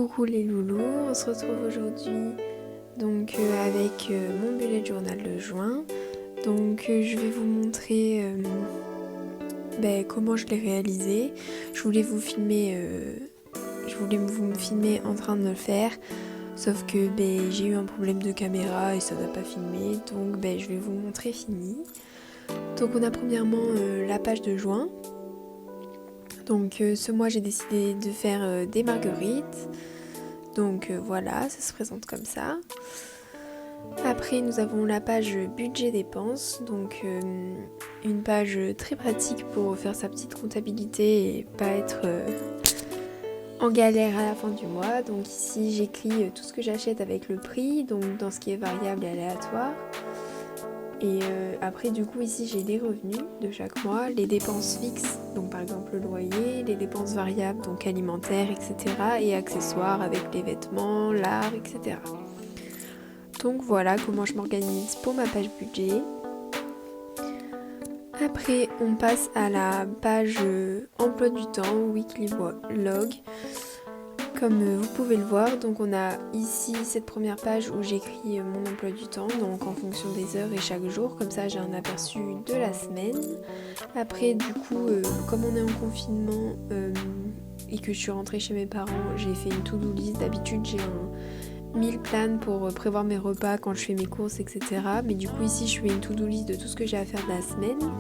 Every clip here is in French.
Coucou les loulous, on se retrouve aujourd'hui donc avec mon bullet journal de juin. Donc je vais vous montrer comment je l'ai réalisé. Je voulais vous me filmer en train de le faire, sauf que j'ai eu un problème de caméra et ça n'a pas filmé, donc je vais vous montrer fini. Donc on a premièrement la page de juin. Donc ce mois j'ai décidé de faire des marguerites. Donc voilà, ça se présente comme ça. Après nous avons la page budget dépenses. Donc une page très pratique pour faire sa petite comptabilité et pas être en galère à la fin du mois. Donc ici j'écris tout ce que j'achète avec le prix, donc dans ce qui est variable et aléatoire. Et après du coup ici j'ai les revenus de chaque mois, les dépenses fixes, donc par exemple le loyer, les dépenses variables, donc alimentaires, etc. et accessoires avec les vêtements, l'art, etc. Donc voilà comment je m'organise pour ma page budget. Après on passe à la page emploi du temps, weekly log. Comme vous pouvez le voir, donc on a ici cette première page où j'écris mon emploi du temps, donc en fonction des heures et chaque jour, comme ça j'ai un aperçu de la semaine. Après du coup, comme on est en confinement et que je suis rentrée chez mes parents, j'ai fait une to-do list. D'habitude j'ai un meal plan pour prévoir mes repas quand je fais mes courses, etc. Mais du coup ici je fais une to-do list de tout ce que j'ai à faire de la semaine.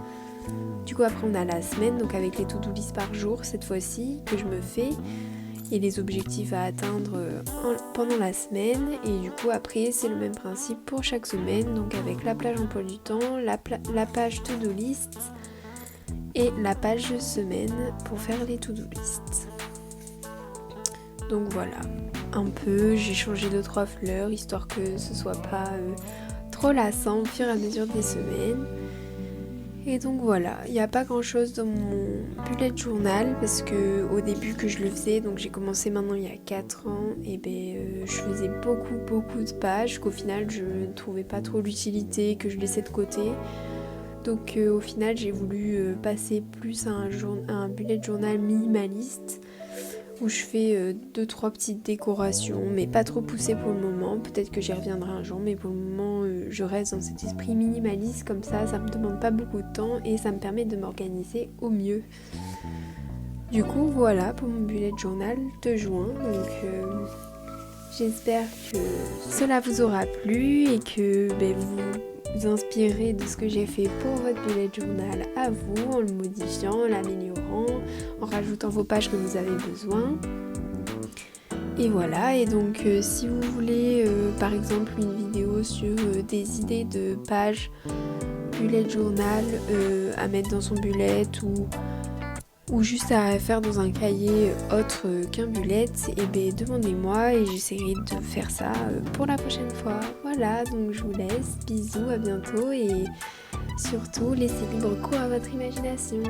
Du coup après on a la semaine, donc avec les to-do list par jour cette fois-ci que je me fais. Et les objectifs à atteindre pendant la semaine, et du coup après c'est le même principe pour chaque semaine, donc avec la page emploi du temps, la page to-do list et la page semaine pour faire les to-do list. Donc voilà, un peu, j'ai changé 2-3 fleurs histoire que ce soit pas trop lassant au fur et à mesure des semaines. Et donc voilà, il n'y a pas grand chose dans mon bullet journal parce que au début que je le faisais, donc j'ai commencé maintenant il y a 4 ans, et je faisais beaucoup de pages qu'au final je ne trouvais pas trop l'utilité, que je laissais de côté. Donc au final j'ai voulu passer plus à un bullet journal minimaliste où je fais 2-3 petites décorations, mais pas trop poussées pour le moment. Peut-être que j'y reviendrai un jour, mais pour le moment je reste dans cet esprit minimaliste, comme ça me demande pas beaucoup de temps et ça me permet de m'organiser au mieux. Du coup voilà pour mon bullet journal de juin. Donc j'espère que cela vous aura plu et que vous inspirez de ce que j'ai fait pour votre bullet journal à vous, en le modifiant, en l'améliorant, en rajoutant vos pages que vous avez besoin. Et voilà, et donc si vous voulez par exemple une vidéo sur des idées de pages bullet journal à mettre dans son bullet ou juste à faire dans un cahier autre qu'un bullet, et demandez-moi et j'essaierai de faire ça pour la prochaine fois. Voilà, donc je vous laisse, bisous, à bientôt et surtout laissez libre cours à votre imagination.